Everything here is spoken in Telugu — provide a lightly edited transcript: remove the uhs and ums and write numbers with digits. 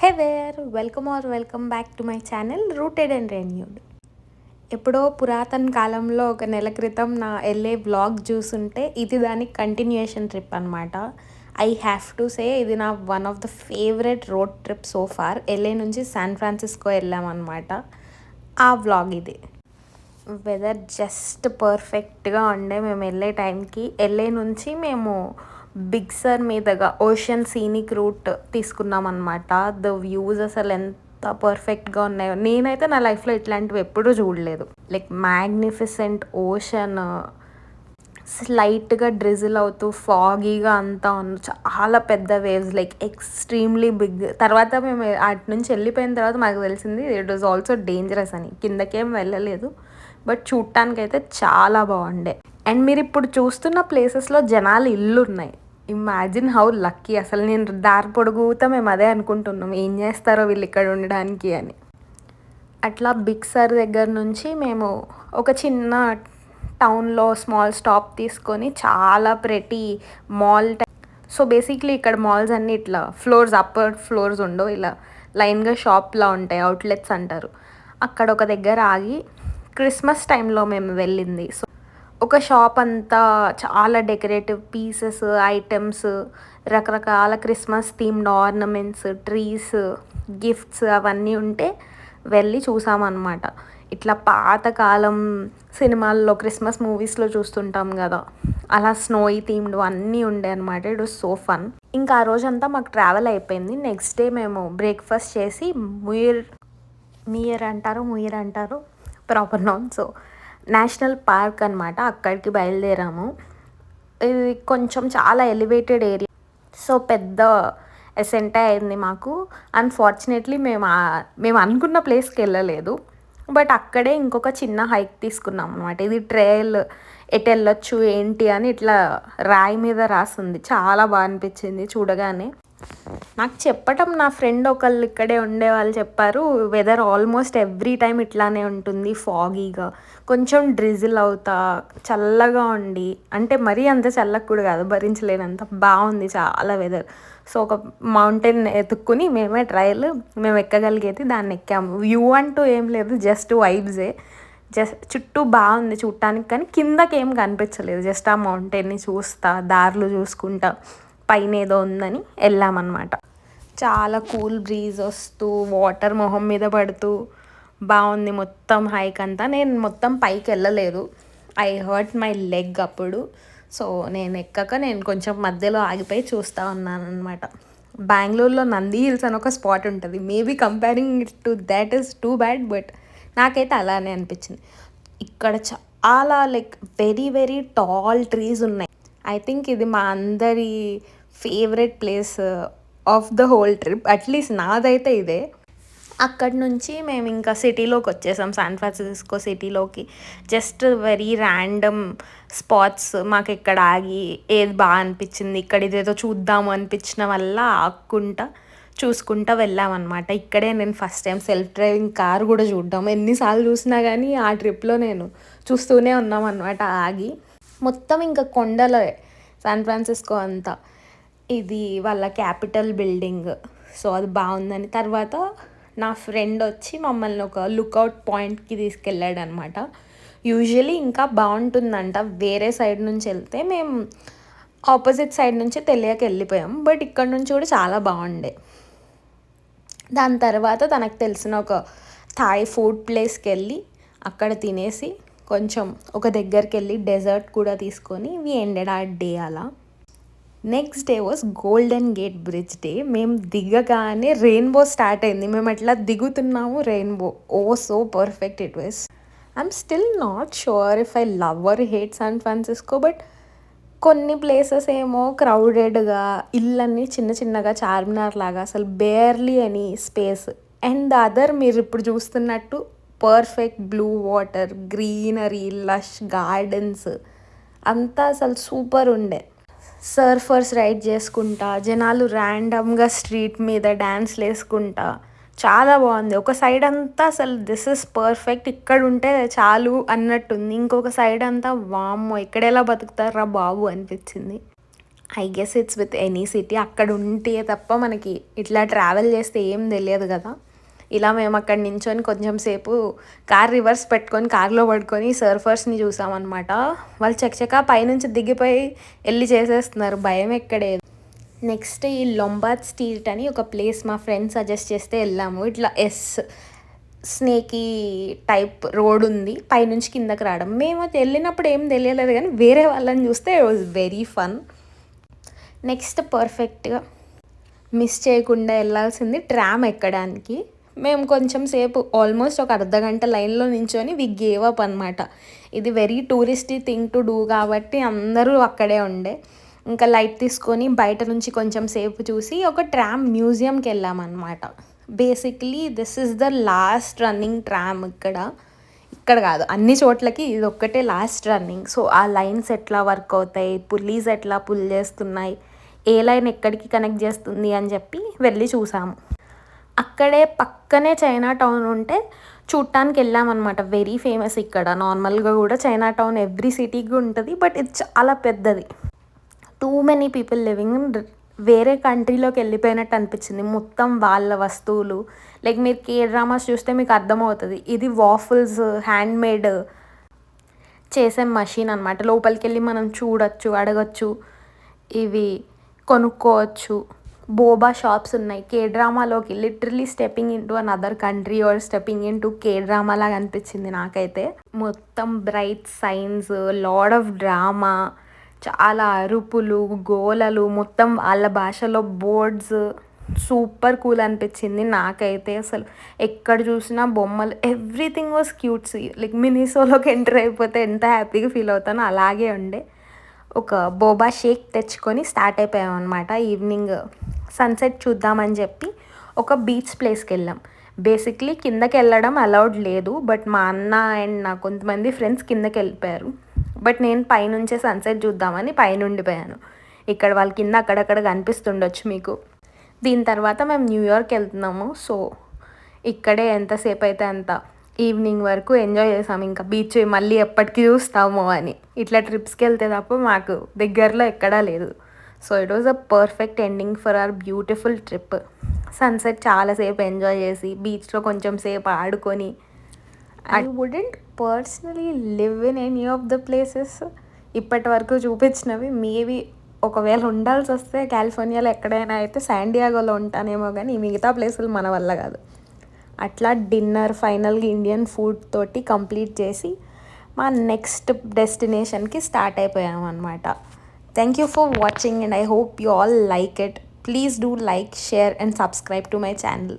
Hey there welcome back to my channel rooted and renewed. ఎప్పుడో పురాతన కాలంలో ఒక నెల క్రితం నా ఎల్ఏ వ్లాగ్ చూసుంటే ఇది దానికి కంటిన్యూయేషన్ ట్రిప్ అనమాట. ఐ హ్యావ్ టు సే ఇది నా one of the favourite road trip so far. LA నుంచి శాన్ ఫ్రాన్సిస్కో వెళ్ళామన్నమాట. ఆ వ్లాగ్ ఇది. వెదర్ జస్ట్ పర్ఫెక్ట్గా ఉండే మేము వెళ్ళే టైంకి. ఎల్ఏ నుంచి మేము బిగ్ సర్ మీదుగా ఓషన్ సీనిక్ రూట్ తీసుకున్నాం అనమాట. ద వ్యూస్ అసలు ఎంత పర్ఫెక్ట్గా ఉన్నాయో, నేనైతే నా లైఫ్లో ఇట్లాంటివి ఎప్పుడూ చూడలేదు. లైక్ మ్యాగ్నిఫిసెంట్ ఓషన్, స్లైట్గా డ్రిజిల్ అవుతూ ఫాగీగా అంతా ఉంది. చాలా పెద్ద వేవ్స్, లైక్ ఎక్స్ట్రీమ్లీ బిగ్. తర్వాత మేము అటు నుంచి వెళ్ళిపోయిన తర్వాత మాకు తెలిసింది ఇట్ వాజ్ ఆల్సో డేంజరస్ అని. కిందకేం వెళ్ళలేదు, బట్ చూడటానికైతే చాలా బాగుండే. అండ్ మీరు ఇప్పుడు చూస్తున్న ప్లేసెస్లో జనాలు ఇల్లు ఉన్నాయి. Imagine how lucky. అసలు నేను దారి పొడుగుతా మేము అదే అనుకుంటున్నాం, ఏం చేస్తారో వీళ్ళు ఇక్కడ ఉండడానికి అని. అట్లా బిగ్ సర్ దగ్గర నుంచి మేము ఒక చిన్న టౌన్లో స్మాల్ స్టాప్ తీసుకొని చాలా ప్రెటీ మాల్ సో బేసిక్లీ ఇక్కడ మాల్స్ అన్నీ ఇట్లా ఫ్లోర్స్, అప్పర్ ఫ్లోర్స్ ఉండవు, ఇలా లైన్గా షాప్లా ఉంటాయి, అవుట్లెట్స్ అంటారు. అక్కడ ఒక దగ్గర ఆగి, క్రిస్మస్ టైంలో మేము వెళ్ళింది. సో ఒక షాప్ అంతా చాలా డెకరేటివ్ పీసెస్, ఐటమ్స్, రకరకాల Christmas themed ornaments, trees, gifts అవన్నీ ఉంటే వెళ్ళి చూసామన్నమాట. ఇట్లా పాతకాలం సినిమాల్లో క్రిస్మస్ మూవీస్లో చూస్తుంటాం కదా, అలా స్నోయి థీమ్డ్ అన్నీ ఉండే అనమాట. It was so fun. ఇంకా ఆ రోజంతా మాకు ట్రావెల్ అయిపోయింది. నెక్స్ట్ డే మేము బ్రేక్ఫాస్ట్ చేసి ముయిర్ అంటారు proper noun. So national park అనమాట, అక్కడికి బయలుదేరాము. ఇది కొంచెం చాలా ఎలివేటెడ్ ఏరియా, సో పెద్ద ఎసెంటే అయింది మాకు. అన్ఫార్చునేట్లీ మేము అనుకున్న ప్లేస్కి వెళ్ళలేదు, బట్ అక్కడే ఇంకొక చిన్న హైక్ తీసుకున్నాం అనమాట. ఇది ట్రైల్, ఎటు వెళ్ళొచ్చు ఏంటి అని ఇట్లా రాయి మీద రాసింది. చాలా బాగా అనిపించింది చూడగానే. నాకు చెప్పటం నా ఫ్రెండ్ ఒకళ్ళు ఇక్కడే ఉండే వాళ్ళు చెప్పారు, వెదర్ ఆల్మోస్ట్ ఎవ్రీ టైం ఇట్లానే ఉంటుంది, ఫాగీగా, కొంచెం డ్రిజిల్ అవుతా, చల్లగా ఉండి, అంటే మరీ అంత చల్లగా కూడా కాదు, భరించలేనంత బాగుంది చాలా వెదర్. సో ఒక మౌంటైన్ ఎత్తుక్కుని మేము ఎక్కగలిగేది దాన్ని ఎక్కాము. వ్యూ అంటూ ఏం లేదు, జస్ట్ వైబ్సే. చుట్టూ బాగుంది చూడటానికి, కానీ కిందకి ఏం కనిపించలేదు. జస్ట్ ఆ మౌంటైన్ని చూస్తా, దారులు చూసుకుంటా, పైన ఏదో ఉందని వెళ్ళామన్నమాట. చాలా కూల్ బ్రీజ్ వస్తూ, వాటర్ మొహం మీద పడుతూ బాగుంది మొత్తం హైక్ అంతా. నేను మొత్తం పైకి వెళ్ళలేదు, ఐ హర్ట్ మై లెగ్ అప్పుడు. సో నేను కొంచెం మధ్యలో ఆగిపోయి చూస్తూ ఉన్నాను అనమాట. బెంగళూరులో నంది హిల్స్ అని ఒక స్పాట్ ఉంటుంది. Maybe comparing it to that is too bad, but నాకైతే అలానే అనిపించింది. ఇక్కడ చాలా like very very tall trees ఉన్నాయి. ఐ థింక్ ఇది మా అందరి favourite place of the whole trip, at least నాదైతే ఇదే. అక్కడి నుంచి మేము ఇంకా సిటీలోకి వచ్చేసాం, శాన్ ఫ్రాన్సిస్కో సిటీలోకి. జస్ట్ వెరీ ర్యాండమ్ స్పాట్స్ మాకు ఇక్కడ ఆగి ఏది బాగా అనిపించింది, ఇక్కడ ఇదేదో చూద్దాము అనిపించిన వల్ల చూసుకుంటా వెళ్ళామన్నమాట. ఇక్కడే నేను first time self driving car కూడా చూడ్డాం. ఎన్నిసార్లు చూసినా కానీ ఆ ట్రిప్లో నేను చూస్తూనే ఉన్నాం అనమాట ఆగి. మొత్తం ఇంకా కొండలే శాన్ ఫ్రాన్సిస్కో అంతా. ఇది వాళ్ళ క్యాపిటల్ బిల్డింగ్, సో అది బాగుందని. తర్వాత నా ఫ్రెండ్ వచ్చి మమ్మల్ని ఒక లుక్అవుట్ పాయింట్కి తీసుకెళ్ళాడు అనమాట. యూజువలీ ఇంకా బాగుంటుందంట వేరే సైడ్ నుంచి వెళ్తే, మేము ఆపోజిట్ సైడ్ నుంచి తెలియక వెళ్ళిపోయాం, బట్ ఇక్కడ నుంచి కూడా చాలా బాగుండే. దాని తర్వాత తనకు తెలిసిన ఒక థాయ్ ఫుడ్ ప్లేస్కి వెళ్ళి అక్కడ తినేసి, కొంచెం ఒక దగ్గరికి వెళ్ళి డెజర్ట్ కూడా తీసుకొని వి ఎండెడ్ ఆ డే అలా. Next day was Golden Gate Bridge day. మేము దిగగానే రెయిన్బో స్టార్ట్ అయింది. మేము అట్లా దిగుతున్నాము, rainbow. Oh so perfect it was. I'm still not sure if I love or hate San Francisco, but కొన్ని ప్లేసెస్ ఏమో క్రౌడెడ్గా, ఇళ్ళన్నీ చిన్న చిన్నగా చార్మినార్ లాగా, అసలు బేర్లీ అని స్పేస్. అండ్ ద అదర్ మీరు ఇప్పుడు చూస్తున్నట్టు perfect blue water, greenery, lush gardens, అంతా అసలు సూపర్ ఉండే. సర్ఫర్స్ రైడ్ చేసుకుంటా, జనాలు ర్యాండమ్గా స్ట్రీట్ మీద డ్యాన్స్లు వేసుకుంటా, చాలా బాగుంది. ఒక సైడ్ అంతా అసలు దిస్ ఇస్ పర్ఫెక్ట్, ఇక్కడ ఉంటే చాలు అన్నట్టుంది. ఇంకొక సైడ్ అంతా వామ్మో ఇక్కడ ఎలా బతుకుతారా బాబు అనిపించింది. I guess it's with any city. అక్కడ ఉంటే తప్ప మనకి ఇట్లా ట్రావెల్ చేస్తే ఏం తెలియదు కదా. ఇలా మేము అక్కడ నించొని కొంచెం సేపు కార్ రివర్స్ పెట్టుకొని కార్లో పడుకొని సర్ఫర్స్ని చూసామన్నమాట. వాళ్ళు చకచకా పైనుంచి దిగిపోయి వెళ్ళి చేసేస్తున్నారు, భయం ఎక్కడే. నెక్స్ట్ ఈ లొంబార్డ్ స్ట్రీట్ అని ఒక ప్లేస్ మా ఫ్రెండ్ సజెస్ట్ చేస్తే వెళ్ళాము. ఇట్లా స్నేకీ టైప్ రోడ్ ఉంది, పైనుంచి కిందకి రావడం. మేము అది వెళ్ళినప్పుడు ఏం తెలియలేదు కానీ వేరే వాళ్ళని చూస్తే it was very fun. Next పర్ఫెక్ట్గా మిస్ చేయకుండా వెళ్ళాల్సింది ట్రామ్ ఎక్కడానికి. మేము కొంచెం సేపు ఆల్మోస్ట్ ఒక అర్ధగంట లైన్లో నించొని వి గేవ్ అప్ అనమాట. ఇది వెరీ టూరిస్టీ థింగ్ టు డూ కాబట్టి అందరూ అక్కడే ఉండే. ఇంకా లైట్ తీసుకొని బయట నుంచి కొంచెం సేపు చూసి ఒక ట్రామ్ మ్యూజియంకి వెళ్ళామన్నమాట. Basically this is the last running tram ఇక్కడ కాదు, అన్ని చోట్లకి ఇది ఒక్కటే లాస్ట్ రన్నింగ్. సో ఆ లైన్స్ ఎట్లా వర్క్ అవుతాయి, పుల్లీస్ ఎట్లా పుల్ చేస్తున్నాయి, ఏ లైన్ ఎక్కడికి కనెక్ట్ చేస్తుంది అని చెప్పి వెళ్ళి చూసాము. అక్కడే పక్కనే చైనా టౌన్ ఉంటే చూడటానికి వెళ్ళామన్నమాట. వెరీ ఫేమస్ ఇక్కడ. నార్మల్గా కూడా చైనా టౌన్ ఎవ్రీ సిటీకి ఉంటుంది, బట్ ఇది చాలా పెద్దది. Too many people living. వేరే కంట్రీలోకి వెళ్ళిపోయినట్టు అనిపించింది. మొత్తం వాళ్ళ వస్తువులు, లైక్ మీరు కే డ్రామాస్ చూస్తే మీకు అర్థమవుతుంది. ఇది వాఫుల్స్ హ్యాండ్మేడ్ చేసే మషిన్ అనమాట. లోపలికి వెళ్ళి మనం చూడొచ్చు, అడగచ్చు, ఇవి కొనుక్కోవచ్చు. బోబా షాప్స్ ఉన్నాయి. కే డ్రామాలోకి literally stepping into another country or stepping into K drama లాగా అనిపించింది నాకైతే. మొత్తం bright signs, lot of drama, చాలా అరుపులు, గోలలు, మొత్తం వాళ్ళ భాషలో బోర్డ్స్. సూపర్ కూల్ అనిపించింది నాకైతే. అసలు ఎక్కడ చూసినా బొమ్మలు, ఎవ్రీథింగ్ వాజ్ క్యూట్స్. లైక్ మినీసోలోకి ఎంటర్ అయిపోతే ఎంత హ్యాపీగా ఫీల్ అవుతానో అలాగే ఉండే. ఒక బోబా షేక్ తెచ్చుకొని స్టార్ట్ అయిపోయాం అనమాట. ఈవినింగ్ సన్సెట్ చూద్దామని చెప్పి ఒక బీచ్ ప్లేస్కి వెళ్ళాం. బేసిక్లీ కిందకి వెళ్ళడం అలౌడ్ లేదు, బట్ మా అన్న అండ్ నా కొంతమంది ఫ్రెండ్స్ కిందకి వెళ్ళిపోయారు. బట్ నేను పైనుంచే సన్సెట్ చూద్దామని పైన ఉండిపోయాను. ఇక్కడ వాళ్ళ కింద అక్కడక్కడ కనిపిస్తుండొచ్చు మీకు. దీని తర్వాత మేము న్యూయార్క్ వెళ్తున్నాము. సో ఇక్కడే ఎంతసేపు అయితే అంత ఈవినింగ్ వరకు ఎంజాయ్ చేసాము. ఇంకా బీచ్ మళ్ళీ ఎప్పటికీ చూస్తాము అని. ఇట్లా ట్రిప్స్కి వెళ్తే తప్ప మాకు దగ్గరలో ఎక్కడా లేదు. So it was a perfect ending for our beautiful trip. Sunset చాలాసేపు ఎంజాయ్ చేసి బీచ్లో కొంచెం సేపు ఆడుకొని. I wouldn't personally live in any of the places ఇప్పటి వరకు చూపించినవి. మేబీ ఒకవేళ ఉండాల్సి వస్తే కాలిఫోర్నియాలో ఎక్కడైనా అయితే శాండియాగోలో ఉంటానేమో, కానీ మిగతా ప్లేసులు మన వల్ల కాదు. అట్లా డిన్నర్ ఫైనల్గా ఇండియన్ ఫుడ్ తోటి కంప్లీట్ చేసి మా నెక్స్ట్ డెస్టినేషన్కి స్టార్ట్ అయిపోయాం అనమాట. Thank you for watching and I hope you all like it. Please do like, share and subscribe to my channel.